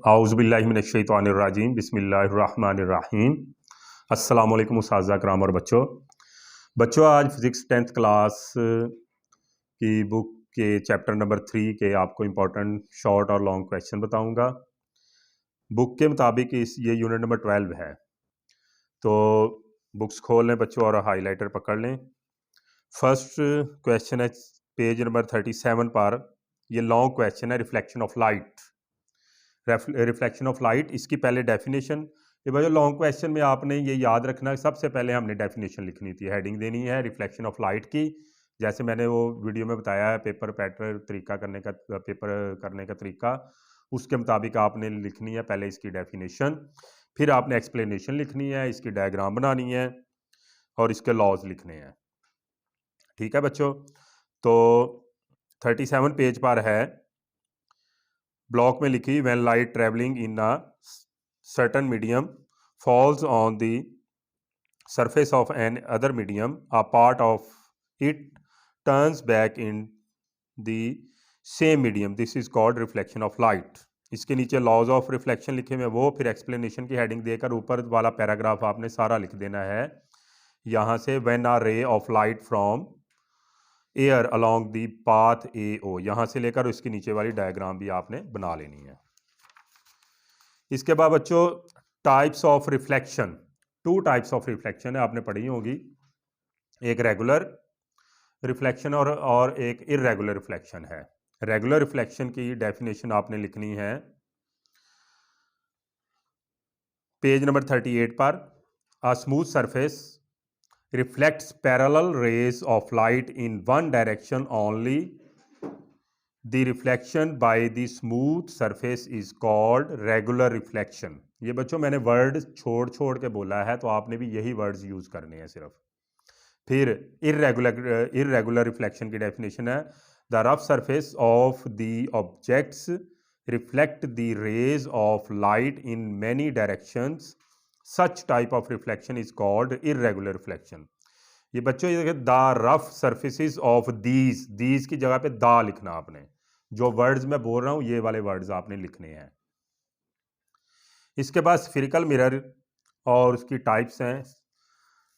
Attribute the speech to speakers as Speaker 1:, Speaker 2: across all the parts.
Speaker 1: आउज़ुबिल्लाहिमिनश्शैतानिर्रजीम बिस्मिल्लाहिर्रहमानिर्रहीम। अस्सलाम वालेकुम उस्ताज़ कराम और बच्चों आज फिज़िक्स 10th क्लास की बुक के चैप्टर नंबर 3 के आपको इम्पोर्टेंट शॉर्ट और लॉन्ग क्वेश्चन बताऊंगा। बुक के मुताबिक ये यूनिट नंबर 12 है, तो बुक्स खोल लें बच्चों और हाईलाइटर पकड़ लें। फर्स्ट क्वेश्चन है पेज नंबर 37 पर। ये लॉन्ग क्वेश्चन है, reflection of light. Reflection of light, इसकी पहले डेफिनेशन। ये भाई लॉन्ग क्वेश्चन में आपने ये याद रखना है, सबसे पहले हमने डेफिनेशन लिखनी थी, हेडिंग देनी है रिफ्लेक्शन ऑफ लाइट की। जैसे मैंने वो वीडियो में बताया है पेपर पैटर्न तरीका करने का, पेपर करने का तरीका, उसके मुताबिक आपने लिखनी है पहले इसकी डेफिनेशन, फिर आपने एक्सप्लेनेशन लिखनी है, इसकी डायग्राम बनानी है और इसके लॉज लिखने हैं। ठीक है बच्चों, तो 37 पेज पर है, ब्लॉक में लिखी when light travelling in a certain medium falls on the surface of an other medium, a part of it turns back in the same medium. This is called reflection of light. इसके नीचे laws of reflection लिखे हुए वो, फिर explanation की heading देकर ऊपर वाला पैराग्राफ आपने सारा लिख देना है। यहाँ से when a ray of light from air along the path A O, यहाँ से लेकर उसके नीचे वाली डायग्राम भी आपने बना लेनी है। इसके बाद बच्चों types of reflection, 2 types of reflection है, आपने पढ़ी होगी, एक रेगुलर रिफ्लेक्शन और एक इरेगुलर रिफ्लेक्शन है। रेगुलर रिफ्लेक्शन की डेफिनेशन आपने लिखनी है पेज नंबर 38 पर। A smooth surface reflects parallel raise of light in one direction only. The reflection by the smooth surface is called regular reflection. ये बच्चों मैंने वर्ड छोड़ छोड़ के बोला है, तो आपने भी यही वर्ड्स यूज करने हैं सिर्फ। फिर इरेगुलर रिफ्लेक्शन की डेफिनेशन है the rough surface of the objects reflect the rays of light in many directions, such type of reflection is called irregular reflection. ये बच्चों ये देखिए, the rough surfaces of these की जगह पे दा लिखना आपने। जो वर्ड्स मैं बोल रहा हूं ये वाले वर्ड्स आपने लिखने हैं। इसके बाद स्फिरिकल मिरर और उसकी टाइप्स हैं।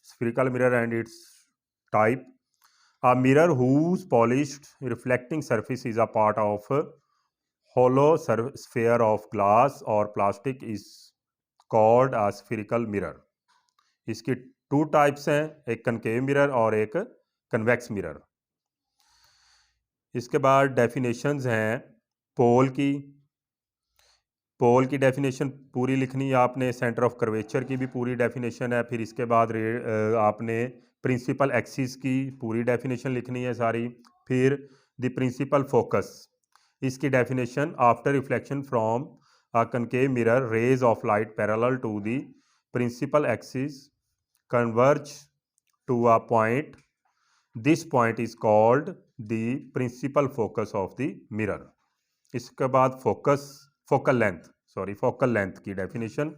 Speaker 1: Spherical mirror and its type, a mirror whose polished reflecting surface is a part of a hollow sphere of glass or plastic is called a spherical mirror. इसकी 2 टाइप्स हैं, एक कनकेव मिरर और एक convex mirror. इसके बाद definitions हैं पोल की। पोल की डेफिनेशन पूरी लिखनी है आपने, सेंटर ऑफ कर्वेचर की भी पूरी डेफिनेशन है, फिर इसके बाद आपने प्रिंसिपल एक्सिस की पूरी डेफिनेशन लिखनी है सारी, फिर द प्रिंसिपल फोकस, इसकी definition after reflection from a concave mirror rays of light parallel to the principal axis converge to a point, this point is called the principal focus of the mirror. इसके बाद focal length की definition,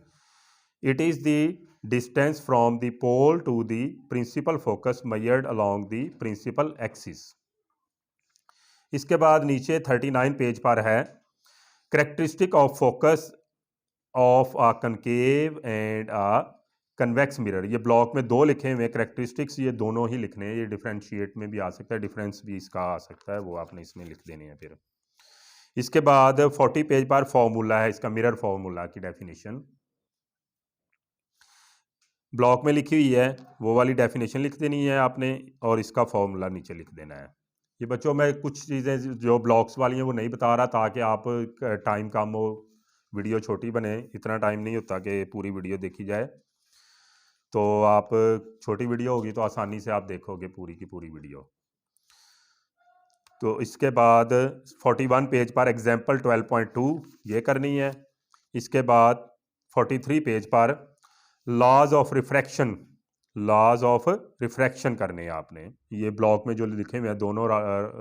Speaker 1: it is the distance from the pole to the principal focus measured along the principal axis. इसके बाद नीचे 39 page पर है characteristic of focus of a concave and a convex mirror. ये block में 2 लिखे हुए करेक्टरिस्टिक्स, ये दोनों ही लिखने हैं, ये डिफरेंशिएट में भी आ सकता है, डिफरेंस भी इसका आ सकता है, वो आपने इसमें लिख देने हैं। फिर इसके बाद 40 पेज पर फॉर्मूला है, इसका मिरर फॉर्मूला की डेफिनेशन ब्लॉक में लिखी हुई है, वो वाली डेफिनेशन लिख देनी है आपने और इसका फॉर्मूला नीचे लिख देना है। ये बच्चों मैं कुछ चीज़ें जो ब्लॉक्स वाली हैं वो नहीं बता रहा, ताकि आप टाइम कम हो, वीडियो छोटी बने, इतना टाइम नहीं होता कि पूरी वीडियो देखी जाए, तो आप छोटी वीडियो होगी तो आसानी से आप देखोगे पूरी की पूरी वीडियो। तो इसके बाद 41 पेज पर एग्जाम्पल 12.2 ये करनी है। इसके बाद 43 पेज पर लॉज ऑफ रिफ्रैक्शन करने हैं आपने, ये ब्लॉक में जो लिखे हुए हैं दोनों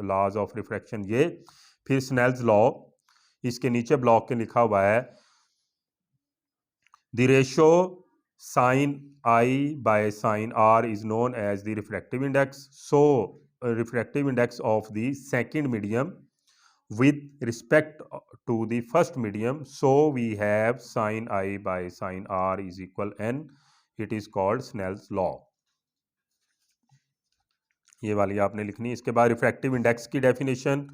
Speaker 1: लॉज ऑफ रिफ्रैक्शन ये, फिर स्नेल्स लॉ, इसके नीचे ब्लॉक के लिखा हुआ है the ratio sine i by sine r is known as the refractive index. So refractive index of the second medium with respect to the first medium, so we have sin I by sin r is equal n. It is called Snell's law. ये वाली आपने लिखनी। इसके बाद refractive index की definition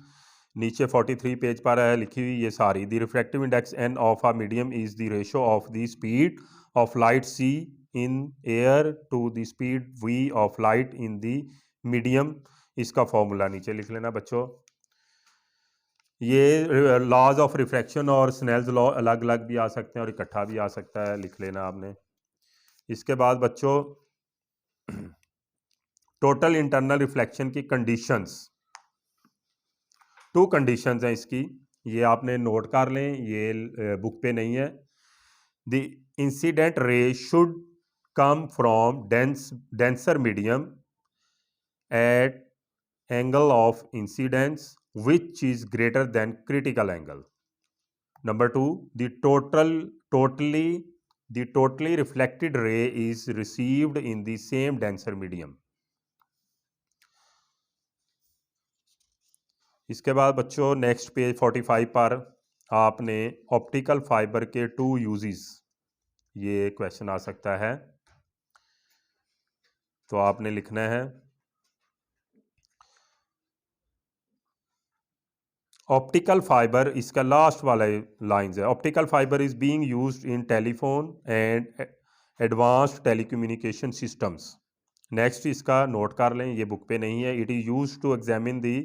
Speaker 1: नीचे 43 page पर है लिखी हुई ये सारी। The refractive index n of a medium is the ratio of the speed of light c in air to the speed v of light in the medium. इसका formula नीचे लिख लेना बच्चों। ये लॉज ऑफ रिफ्रैक्शन और Snell's law अलग अलग भी आ सकते हैं और इकट्ठा भी आ सकता है, लिख लेना आपने। इसके बाद बच्चों टोटल इंटरनल रिफ्लेक्शन की कंडीशंस, 2 कंडीशंस हैं इसकी, ये आपने नोट कर लें, ये बुक पे नहीं है। The incident ray should come from denser medium at angle of incidence which is greater than critical angle. Number 2, the totally reflected ray is received in the same denser medium. इसके बाद बच्चों next page 45 पर आपने optical fibre के 2 uses, ये question आ सकता है, तो आपने लिखना है ऑप्टिकल फाइबर, इसका लास्ट वाला लाइंस है। Optical fibre is being used in telephone and advanced telecommunication systems. Next इसका नोट कर लें, ये बुक पे नहीं है। It is used to examine the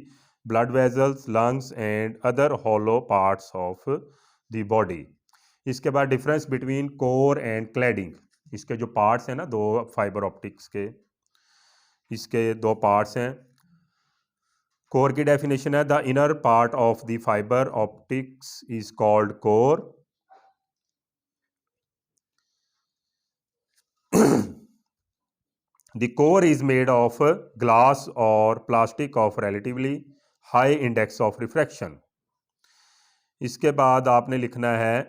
Speaker 1: blood vessels, lungs and other hollow parts of the body. इसके बाद difference between core and cladding, इसके जो पार्ट्स हैं ना, 2 फाइबर ऑप्टिक्स के, इसके 2 पार्ट्स हैं। कोर की डेफिनेशन है the inner part of the fibre optics is called core. The core is made of glass or plastic of relatively high index of refraction. इसके बाद आपने लिखना है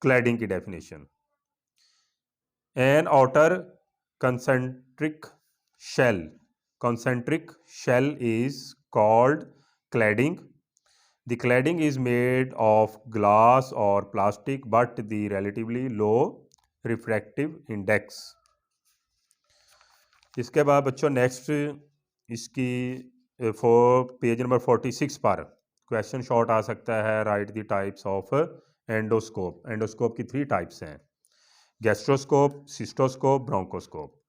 Speaker 1: क्लैडिंग की definition. An outer concentric shell is called cladding. The cladding is made of glass or plastic but the relatively low refractive index. इसके बाद बच्चों next इसकी पेज नंबर 46 पर क्वेश्चन शॉर्ट आ सकता है, right the types of endoscope. Endoscope की 3 types हैं, gastroscope, cystoscope, bronchoscope.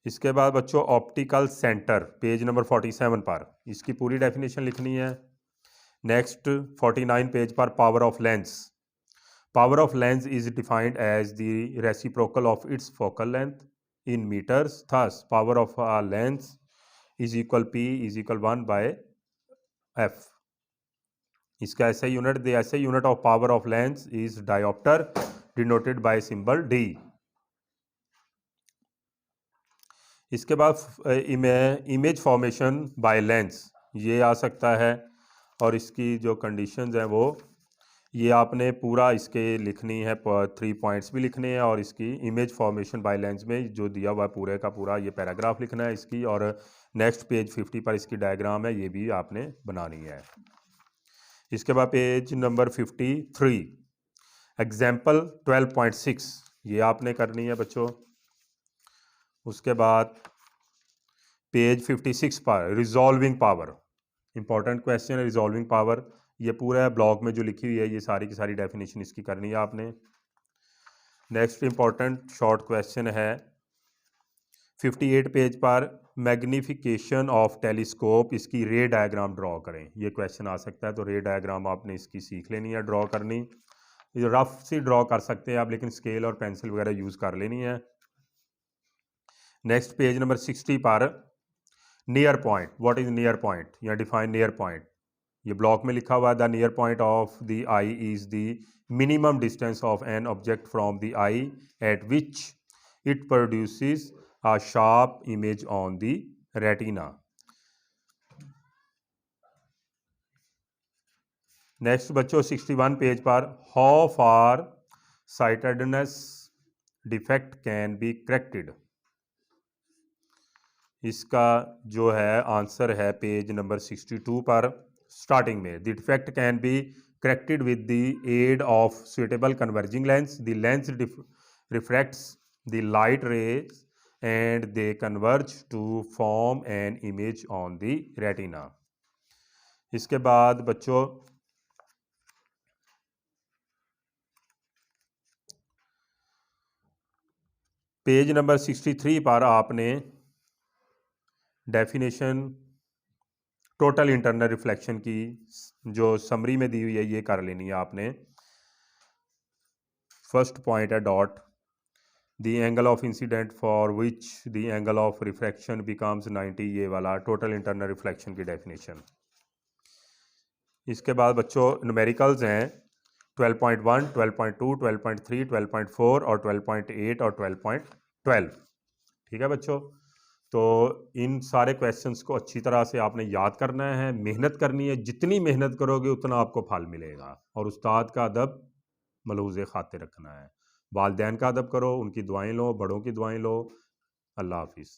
Speaker 1: इसके बाद बच्चों ऑप्टिकल सेंटर पेज नंबर 47 पर इसकी पूरी डेफिनेशन लिखनी है। नेक्स्ट 49 पेज पर power of lens. Power of lens is defined as the reciprocal of its focal length in metres. Thus power of a lens is equal P is equal 1/f। इसका SI unit, the SI unit of power of lens is dioptre denoted by symbol D। इसके बाद image formation by lens, ये आ सकता है, और इसकी जो conditions हैं वो ये आपने पूरा इसके लिखनी है, 3 पॉइंट्स भी लिखने हैं, और इसकी इमेज फॉर्मेशन बाय लेंस में जो दिया हुआ पूरे का पूरा ये पैराग्राफ लिखना है इसकी, और नेक्स्ट पेज 50 पर इसकी डायग्राम है, ये भी आपने बनानी है। इसके बाद पेज नंबर 53 एग्जाम्पल 12.6 ये आपने करनी है बच्चों। उसके बाद पेज 56 पर रिजॉल्विंग पावर, इंपॉर्टेंट क्वेश्चन है रिजॉल्विंग पावर, ये पूरा ब्लॉक में जो लिखी हुई है ये सारी की सारी डेफिनेशन इसकी करनी है आपने। नेक्स्ट इंपॉर्टेंट शॉर्ट क्वेश्चन है 58 पेज पर मैग्निफिकेशन ऑफ टेलीस्कोप, इसकी रे डायग्राम ड्रॉ करें, ये क्वेश्चन आ सकता है, तो रे डायग्राम आपने इसकी सीख लेनी है, ड्रॉ करनी। रफ सी ड्रॉ कर सकते हैं आप, लेकिन स्केल और पेंसिल वगैरह यूज़ कर लेनी है। नेक्स्ट पेज नंबर 60 पर near point, what is near point या डिफाइन नियर पॉइंट, ये ब्लॉक में लिखा हुआ है the near point of the I is the minimum distance of an object from the I eight which it produces a sharp image on the retina. Next बच्चों 61 page पर how far sightedness defect can be corrected, इसका जो है answer है page number 62 पर starting में the defect can be corrected with the aid of suitable converging lens, the lens refracts the light rays and they converge to form an image on the retina. इसके बाद बच्चों page number 63 पर आपने definition total internal reflection की जो summary में दी हुई है ये कर लेनी है आपने। फर्स्ट पॉइंट है dot the angle of incident for which the angle of reflection becomes 90, ये वाला टोटल इंटरनल रिफ्लेक्शन की डेफिनेशन। इसके बाद बच्चों न्यूमेरिकल्स हैं 12.1, 12.2, 12.3, 12.4 और 12.8 और 12.12। ठीक है बच्चों, तो इन सारे क्वेश्चंस को अच्छी तरह से आपने याद करना है, मेहनत करनी है, जितनी मेहनत करोगे उतना आपको फल मिलेगा। और उस्ताद का अदब मलूज़ खातिर रखना है, वालिदैन का अदब करो, उनकी दुआएं लो, बड़ों की दुआएं लो। अल्लाह हाफिज़।